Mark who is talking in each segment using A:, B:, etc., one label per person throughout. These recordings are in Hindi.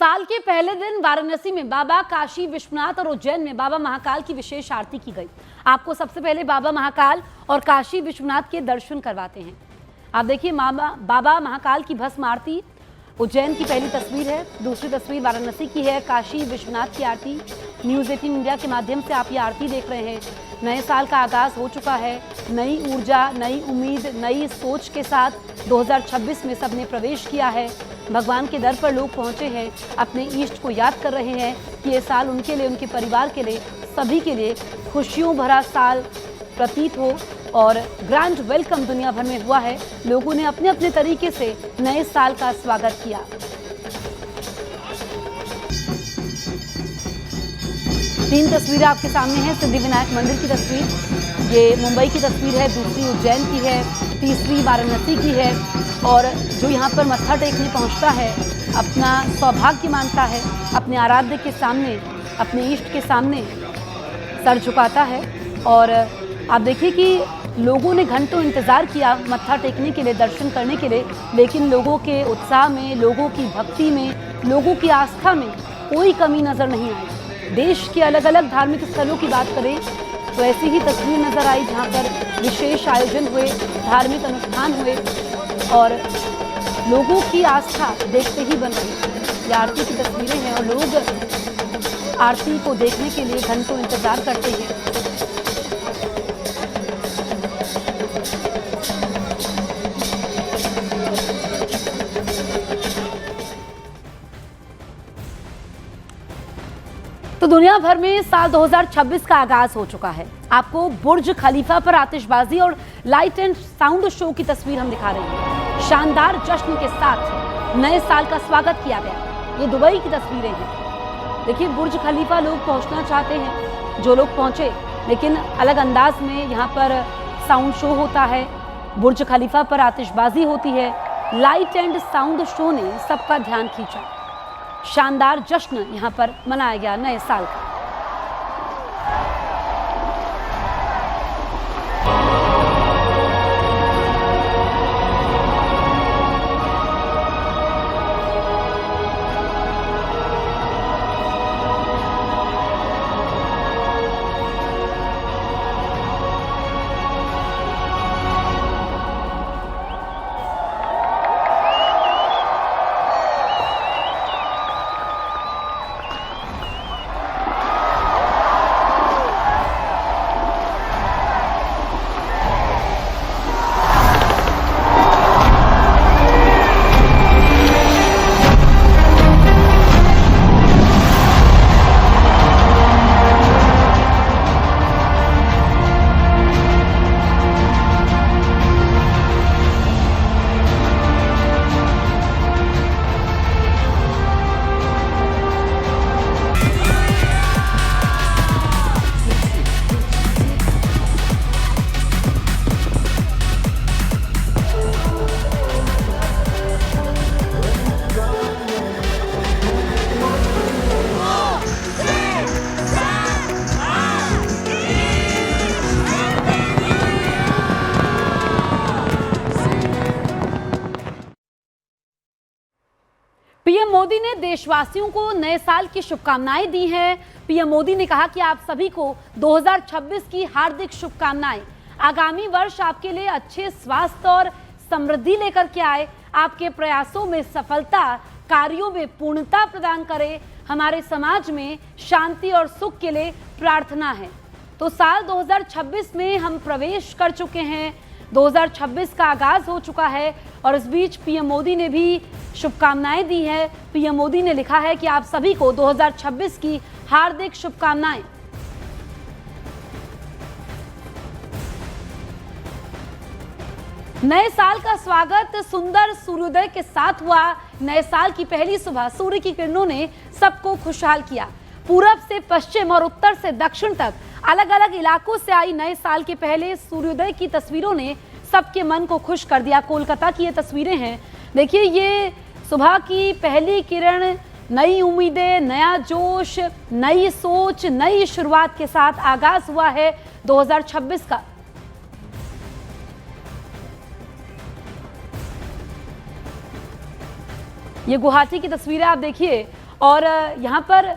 A: साल के पहले दिन वाराणसी में बाबा काशी विश्वनाथ और उज्जैन में बाबा महाकाल की विशेष आरती की गई। आपको सबसे पहले बाबा महाकाल और काशी विश्वनाथ के दर्शन करवाते हैं। आप देखिए बाबा महाकाल की भस्म आरती उज्जैन की पहली तस्वीर है। दूसरी तस्वीर वाराणसी की है, काशी विश्वनाथ की आरती। न्यूज़ 18 इंडिया के माध्यम से आप ये आरती देख रहे हैं। नए साल का आगाज हो चुका है। नई ऊर्जा, नई उम्मीद, नई सोच के साथ 2026 में सबने प्रवेश किया है। भगवान के दर पर लोग पहुंचे हैं, अपने इष्ट को याद कर रहे हैं कि ये साल उनके लिए, उनके परिवार के लिए, सभी के लिए खुशियों भरा साल प्रतीत हो। और ग्रैंड वेलकम दुनिया भर में हुआ है। लोगों ने अपने अपने तरीके से नए साल का स्वागत किया। तीन तस्वीरें आपके सामने हैं। सिद्धिविनायक मंदिर की तस्वीर, ये मुंबई की तस्वीर है, दूसरी उज्जैन की है, तीसरी वाराणसी की है। और जो यहाँ पर मत्था टेकने पहुँचता है, अपना सौभाग्य मानता है, अपने आराध्य के सामने, अपने इष्ट के सामने सर झुकाता है। और आप देखिए कि लोगों ने घंटों इंतज़ार किया मत्था टेकने के लिए, दर्शन करने के लिए, लेकिन लोगों के उत्साह में, लोगों की भक्ति में, लोगों की आस्था में कोई कमी नज़र नहीं आई। देश के अलग अलग धार्मिक स्थलों की बात करें तो ऐसी ही तस्वीर नज़र आई जहाँ पर विशेष आयोजन हुए, धार्मिक अनुष्ठान हुए और लोगों की आस्था देखते ही बन रही। ये आरती की तस्वीरें हैं और लोग आरती को देखने के लिए घंटों इंतज़ार करते हैं। तो दुनिया भर में साल 2026 का आगाज हो चुका है। आपको बुर्ज खलीफा पर आतिशबाजी और लाइट एंड साउंड शो की तस्वीर हम दिखा रहे हैं। शानदार जश्न के साथ नए साल का स्वागत किया गया। ये दुबई की तस्वीरें हैं। देखिए, बुर्ज खलीफा लोग पहुंचना चाहते हैं, जो लोग पहुंचे, लेकिन अलग अंदाज में यहाँ पर साउंड शो होता है। बुर्ज खलीफा पर आतिशबाजी होती है। लाइट एंड साउंड शो ने सबका ध्यान खींचा। शानदार जश्न यहाँ पर मनाया गया नए साल का। पीएम मोदी ने देशवासियों को नए साल की शुभकामनाएं दी हैं। पीएम मोदी ने कहा कि आप सभी को 2026 की हार्दिक शुभकामनाएं। आगामी वर्ष आपके लिए अच्छे स्वास्थ्य और समृद्धि लेकर के आए, आपके प्रयासों में सफलता, कार्यों में पूर्णता प्रदान करे, हमारे समाज में शांति और सुख के लिए प्रार्थना है। तो साल 2026 में हम प्रवेश कर चुके हैं। 2026 का आगाज हो चुका है और इस बीच पीएम मोदी ने भी शुभकामनाएं दी है। पीएम मोदी ने लिखा है कि आप सभी को 2026 की हार्दिक शुभकामनाएं। नए साल का स्वागत सुंदर सूर्योदय के साथ हुआ। नए साल की पहली सुबह सूर्य की किरणों ने सबको खुशहाल किया। पूरब से पश्चिम और उत्तर से दक्षिण तक अलग अलग इलाकों से आई नए साल के पहले सूर्योदय की तस्वीरों ने सबके मन को खुश कर दिया। कोलकाता की ये तस्वीरें हैं। देखिए, ये सुबह की पहली किरण, नई उम्मीदें, नया जोश, नई सोच, नई शुरुआत के साथ आगाज हुआ है 2026 का। ये गुवाहाटी की तस्वीरें आप देखिए और यहाँ पर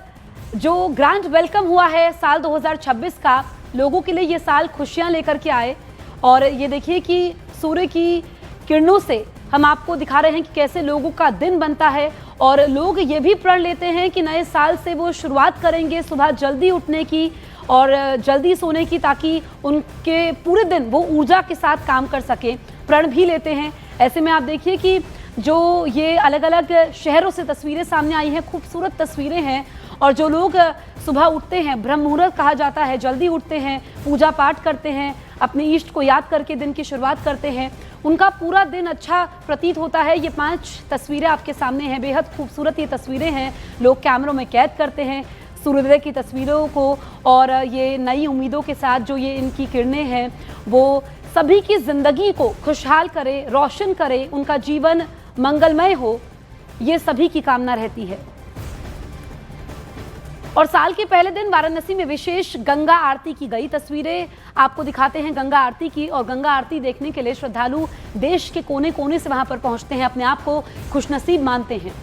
A: जो ग्रैंड वेलकम हुआ है साल 2026 का, लोगों के लिए ये साल खुशियाँ लेकर के आए। और ये देखिए कि सूर्य की किरणों से हम आपको दिखा रहे हैं कि कैसे लोगों का दिन बनता है और लोग ये भी प्रण लेते हैं कि नए साल से वो शुरुआत करेंगे सुबह जल्दी उठने की और जल्दी सोने की, ताकि उनके पूरे दिन वो ऊर्जा के साथ काम कर सकें, प्रण भी लेते हैं। ऐसे में आप देखिए कि जो ये अलग अलग शहरों से तस्वीरें सामने आई हैं, खूबसूरत तस्वीरें हैं। और जो लोग सुबह उठते हैं, ब्रह्म मुहूर्त कहा जाता है, जल्दी उठते हैं, पूजा पाठ करते हैं, अपने इष्ट को याद करके दिन की शुरुआत करते हैं, उनका पूरा दिन अच्छा प्रतीत होता है। ये 5 तस्वीरें आपके सामने हैं, बेहद खूबसूरत ये तस्वीरें हैं, लोग कैमरों में कैद करते हैं सूर्योदय की तस्वीरों को। और ये नई उम्मीदों के साथ जो ये इनकी किरणें हैं, वो सभी की ज़िंदगी को खुशहाल करे, रोशन करे, उनका जीवन मंगलमय हो, ये सभी की कामना रहती है। और साल के पहले दिन वाराणसी में विशेष गंगा आरती की गई। तस्वीरें आपको दिखाते हैं गंगा आरती की। और गंगा आरती देखने के लिए श्रद्धालु देश के कोने कोने से वहां पर पहुंचते हैं, अपने आप को खुशनसीब मानते हैं।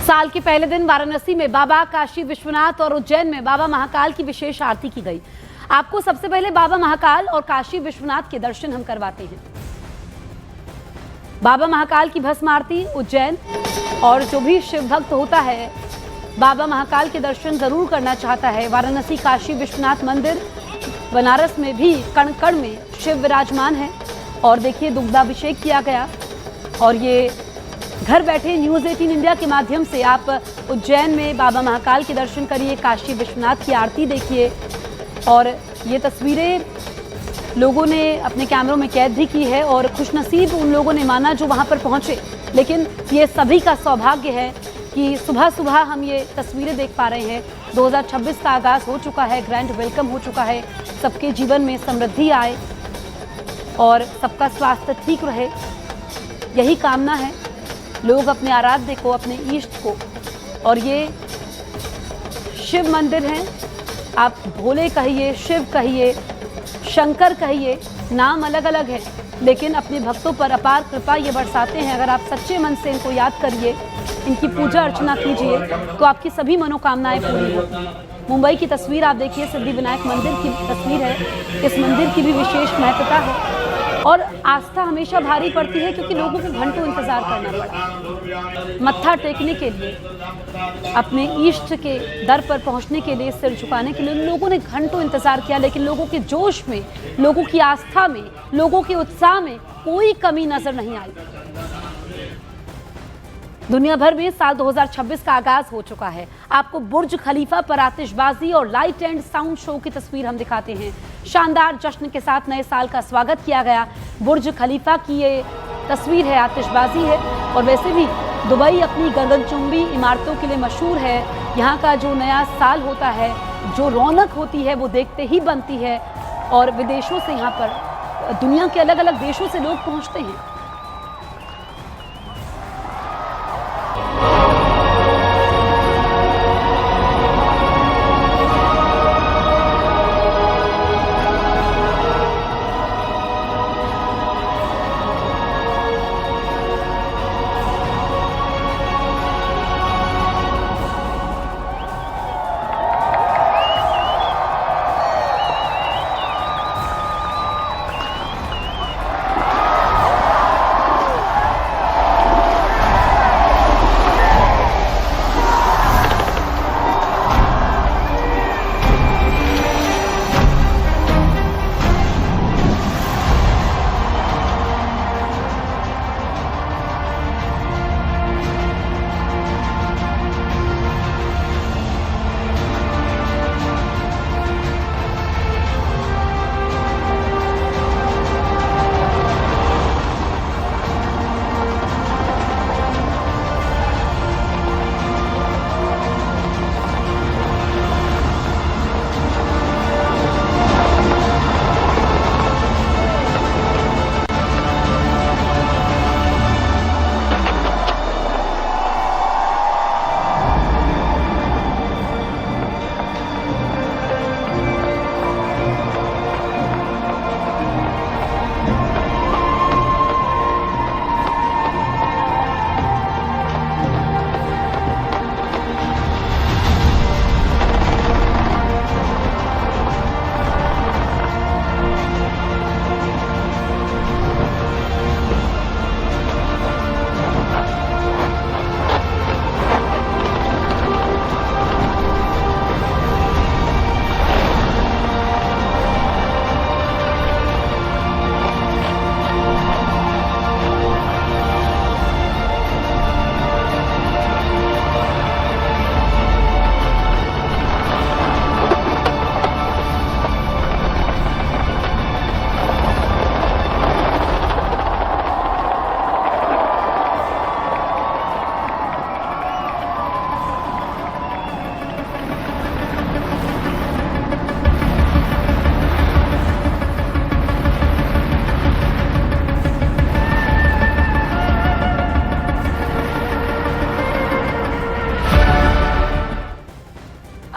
A: साल के पहले दिन वाराणसी में बाबा काशी विश्वनाथ और उज्जैन में बाबा महाकाल की विशेष आरती की गई। आपको सबसे पहले बाबा महाकाल और काशी विश्वनाथ के दर्शन हम करवाते हैं। बाबा महाकाल की भस्म आरती उज्जैन, और जो भी शिव भक्त होता है बाबा महाकाल के दर्शन जरूर करना चाहता है। वाराणसी काशी विश्वनाथ मंदिर, बनारस में भी कण कण में शिव विराजमान है। और देखिए दुग्धाभिषेक किया गया। और ये घर बैठे न्यूज़ 18 इंडिया के माध्यम से आप उज्जैन में बाबा महाकाल के दर्शन करिए, काशी विश्वनाथ की आरती देखिए। और ये तस्वीरें लोगों ने अपने कैमरों में कैद भी की है और खुशनसीब उन लोगों ने माना जो वहां पर पहुंचे। लेकिन ये सभी का सौभाग्य है कि सुबह सुबह हम ये तस्वीरें देख पा रहे हैं। 2026 का आगाज़ हो चुका है, ग्रैंड वेलकम हो चुका है, सबके जीवन में समृद्धि आए और सबका स्वास्थ्य ठीक रहे, यही कामना है। लोग अपने आराध्य को, अपने इष्ट को, और ये शिव मंदिर हैं, आप भोले कहिए, शिव कहिए, शंकर कहिए, नाम अलग अलग है, लेकिन अपने भक्तों पर अपार कृपा ये बरसाते हैं। अगर आप सच्चे मन से इनको याद करिए, इनकी पूजा अर्चना कीजिए, तो आपकी सभी मनोकामनाएं पूरी होती हैं। मुंबई की तस्वीर आप देखिए, सिद्धिविनायक मंदिर की तस्वीर है। इस मंदिर की भी विशेष महत्ता है और आस्था हमेशा भारी पड़ती है, क्योंकि लोगों को घंटों इंतजार करना पड़ा मत्था टेकने के लिए, अपने इष्ट के दर पर पहुंचने के लिए, सिर झुकाने के लिए लोगों ने घंटों इंतजार किया। लेकिन लोगों के जोश में, लोगों की आस्था में, लोगों के उत्साह में कोई कमी नजर नहीं आई। दुनिया भर में साल 2026 का आगाज हो चुका है। आपको बुर्ज खलीफा पर आतिशबाजी और लाइट एंड साउंड शो की तस्वीर हम दिखाते हैं। शानदार जश्न के साथ नए साल का स्वागत किया गया। बुर्ज खलीफा की ये तस्वीर है, आतिशबाजी है। और वैसे भी दुबई अपनी गगनचुंबी इमारतों के लिए मशहूर है। यहाँ का जो नया साल होता है, जो रौनक होती है, वो देखते ही बनती है। और विदेशों से यहाँ पर, दुनिया के अलग अलग देशों से लोग पहुँचते हैं।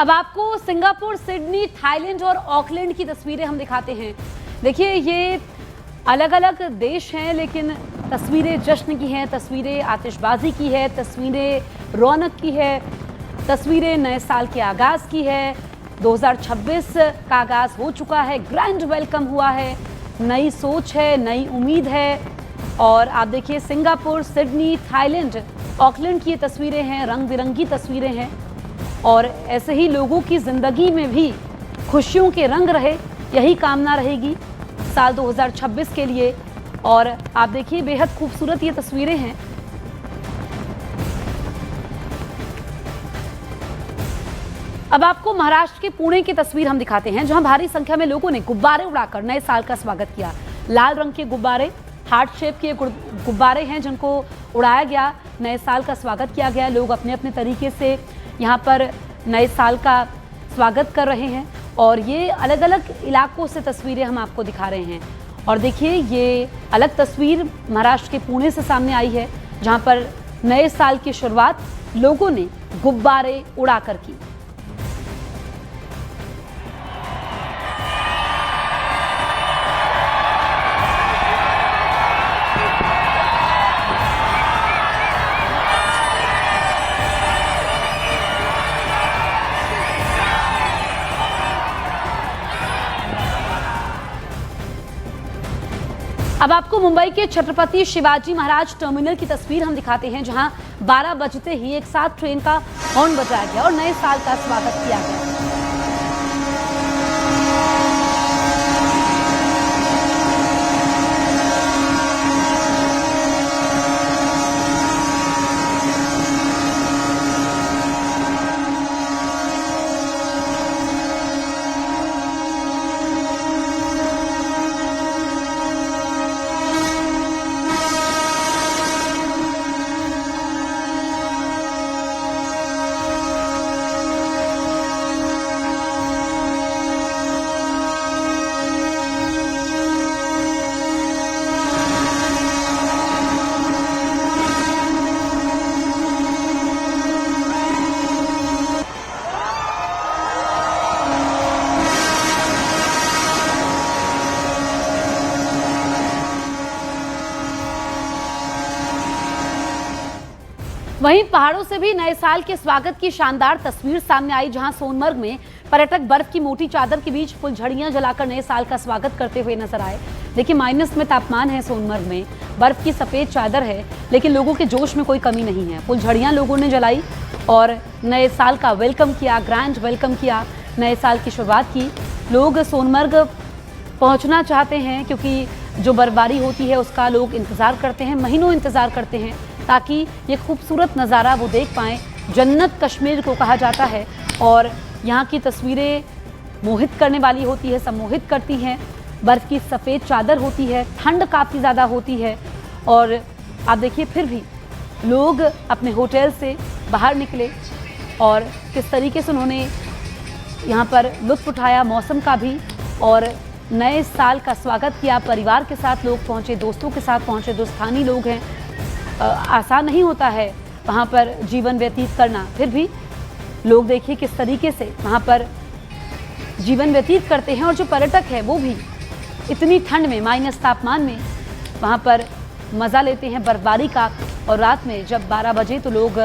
A: अब आपको सिंगापुर, सिडनी, थाईलैंड और ऑकलैंड की तस्वीरें हम दिखाते हैं। देखिए, ये अलग अलग देश हैं, लेकिन तस्वीरें जश्न की हैं, तस्वीरें आतिशबाजी की है, तस्वीरें रौनक की है, तस्वीरें नए साल के आगाज़ की है। 2026 का आगाज़ हो चुका है, ग्रैंड वेलकम हुआ है, नई सोच है, नई उम्मीद है। और आप देखिए, सिंगापुर, सिडनी, थाईलैंड, ऑकलैंड की ये तस्वीरें हैं, रंग बिरंगी तस्वीरें हैं। और ऐसे ही लोगों की ज़िंदगी में भी खुशियों के रंग रहे, यही कामना रहेगी साल 2026 के लिए। और आप देखिए, बेहद खूबसूरत ये तस्वीरें हैं। अब आपको महाराष्ट्र के पुणे की तस्वीर हम दिखाते हैं, जहां भारी संख्या में लोगों ने गुब्बारे उड़ाकर नए साल का स्वागत किया। लाल रंग के गुब्बारे, हार्ट शेप के गुब्बारे हैं जिनको उड़ाया गया, नए साल का स्वागत किया गया। लोग अपने अपने तरीके से यहाँ पर नए साल का स्वागत कर रहे हैं। और ये अलग अलग इलाकों से तस्वीरें हम आपको दिखा रहे हैं। और देखिए, ये अलग तस्वीर महाराष्ट्र के पुणे से सामने आई है, जहाँ पर नए साल की शुरुआत लोगों ने गुब्बारे उड़ाकर की। अब आपको मुंबई के छत्रपति शिवाजी महाराज टर्मिनल की तस्वीर हम दिखाते हैं, जहां 12 बजते ही एक साथ ट्रेन का हॉर्न बजाया गया और नए साल का स्वागत किया गया। वहीं पहाड़ों से भी नए साल के स्वागत की शानदार तस्वीर सामने आई, जहां सोनमर्ग में पर्यटक बर्फ की मोटी चादर के बीच फुलझड़ियां जलाकर नए साल का स्वागत करते हुए नजर आए। देखिए, माइनस में तापमान है सोनमर्ग में, बर्फ की सफेद चादर है, लेकिन लोगों के जोश में कोई कमी नहीं है। फुलझड़ियां लोगों ने जलाई और नए साल का वेलकम किया, ग्रैंड वेलकम किया, नए साल की शुरुआत की। लोग सोनमर्ग पहुंचना चाहते हैं क्योंकि जो बर्फबारी होती है उसका लोग इंतज़ार करते हैं, महीनों इंतज़ार करते हैं, ताकि ये खूबसूरत नज़ारा वो देख पाएँ। जन्नत कश्मीर को कहा जाता है और यहाँ की तस्वीरें मोहित करने वाली होती है, सम्मोहित करती हैं। बर्फ़ की सफ़ेद चादर होती है, ठंड काफ़ी ज़्यादा होती है। और आप देखिए, फिर भी लोग अपने होटल से बाहर निकले और किस तरीके से उन्होंने यहाँ पर लुत्फ़ उठाया मौसम का भी, और नए साल का स्वागत किया। परिवार के साथ लोग पहुँचे, दोस्तों के साथ पहुँचे, जो स्थानीय लोग हैं। आसान नहीं होता है वहाँ पर जीवन व्यतीत करना, फिर भी लोग देखिए किस तरीके से वहाँ पर जीवन व्यतीत करते हैं। और जो पर्यटक है वो भी इतनी ठंड में, माइनस तापमान में वहाँ पर मज़ा लेते हैं बर्फबारी का। और रात में जब 12 बजे तो लोग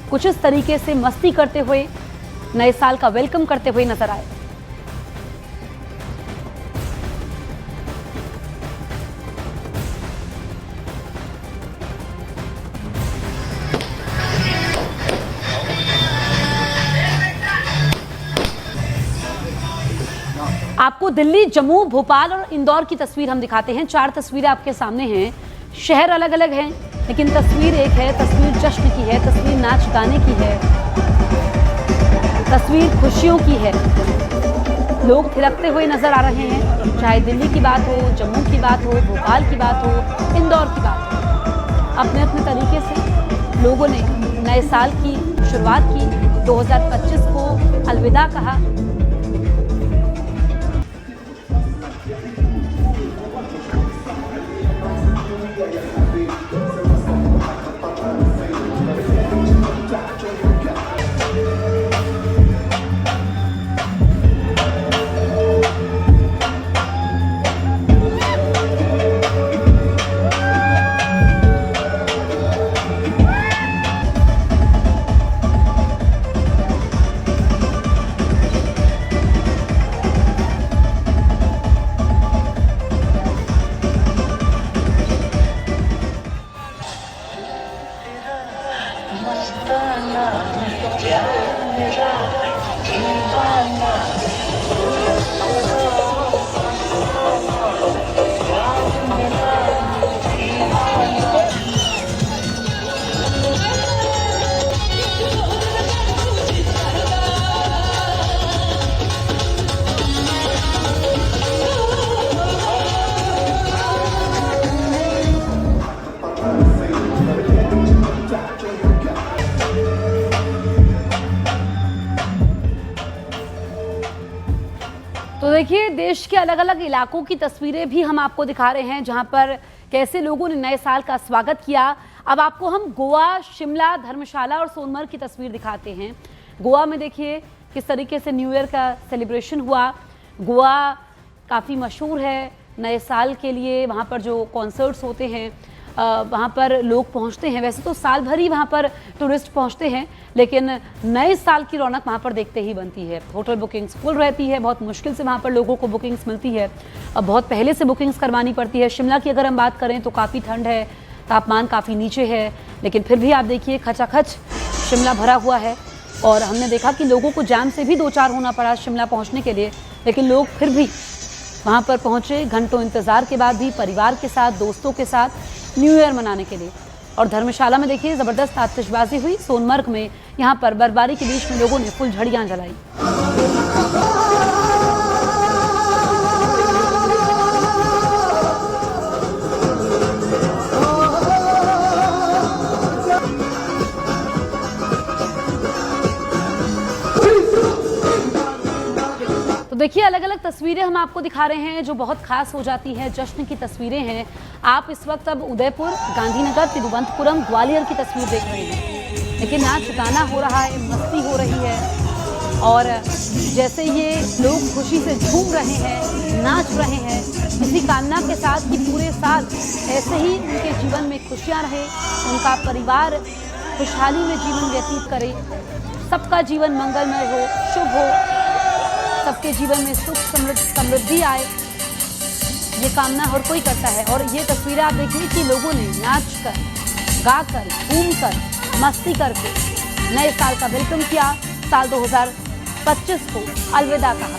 A: कुछ इस तरीके से मस्ती करते हुए नए साल का वेलकम करते हुए नजर आए। आपको दिल्ली, जम्मू, भोपाल और इंदौर की तस्वीर हम दिखाते हैं। 4 तस्वीरें आपके सामने हैं। शहर अलग अलग हैं, लेकिन तस्वीर एक है। तस्वीर जश्न की है, तस्वीर नाच गाने की है, तस्वीर खुशियों की है। लोग थिरकते हुए नजर आ रहे हैं, चाहे दिल्ली की बात हो, जम्मू की बात हो, भोपाल की बात हो, इंदौर की बात हो। अपने अपने तरीके से लोगों ने नए साल की शुरुआत की, 2025 को अलविदा कहा। तो देखिए, देश के अलग अलग इलाकों की तस्वीरें भी हम आपको दिखा रहे हैं जहां पर कैसे लोगों ने नए साल का स्वागत किया। अब आपको हम गोवा, शिमला, धर्मशाला और सोनमर्ग की तस्वीर दिखाते हैं। गोवा में देखिए किस तरीके से न्यू ईयर का सेलिब्रेशन हुआ। गोवा काफ़ी मशहूर है नए साल के लिए, वहाँ पर जो कॉन्सर्ट्स होते हैं वहाँ पर लोग पहुँचते हैं। वैसे तो साल भर ही वहाँ पर टूरिस्ट पहुँचते हैं, लेकिन नए साल की रौनक वहाँ पर देखते ही बनती है। होटल बुकिंग्स फुल रहती है, बहुत मुश्किल से वहाँ पर लोगों को बुकिंग्स मिलती है, अब बहुत पहले से बुकिंग्स करवानी पड़ती है। शिमला की अगर हम बात करें तो काफ़ी ठंड है, तापमान काफ़ी नीचे है, लेकिन फिर भी आप देखिए खचाखच शिमला भरा हुआ है। और हमने देखा कि लोगों को जाम से भी दो चार होना पड़ा शिमला पहुँचने के लिए, लेकिन लोग फिर भी वहाँ पर पहुँचे घंटों इंतज़ार के बाद भी, परिवार के साथ, दोस्तों के साथ न्यू ईयर मनाने के लिए। और धर्मशाला में देखिए ज़बरदस्त आतिशबाजी हुई। सोनमर्ग में यहाँ पर बर्फबारी के बीच में लोगों ने फुलझड़ियाँ जलाई। देखिए, अलग अलग तस्वीरें हम आपको दिखा रहे हैं जो बहुत खास हो जाती हैं, जश्न की तस्वीरें हैं। आप इस वक्त अब उदयपुर, गांधीनगर, तिरुवनंतपुरम, ग्वालियर की तस्वीर देख रहे हैं। लेकिन नाच गाना हो रहा है, मस्ती हो रही है और जैसे ये लोग खुशी से झूम रहे हैं, नाच रहे हैं, इसी कामना के साथ कि पूरे साल ऐसे ही उनके जीवन में खुशियाँ रहे, उनका परिवार खुशहाली में जीवन व्यतीत करे, सबका जीवन मंगलमय हो, शुभ हो, सबके जीवन में सुख समृद्धि आए, ये कामना हर कोई करता है। और ये तस्वीरें आप देखिए कि लोगों ने नाच कर, गा कर, घूम कर, मस्ती करके नए साल का वेलकम किया, साल 2025 को अलविदा कहा।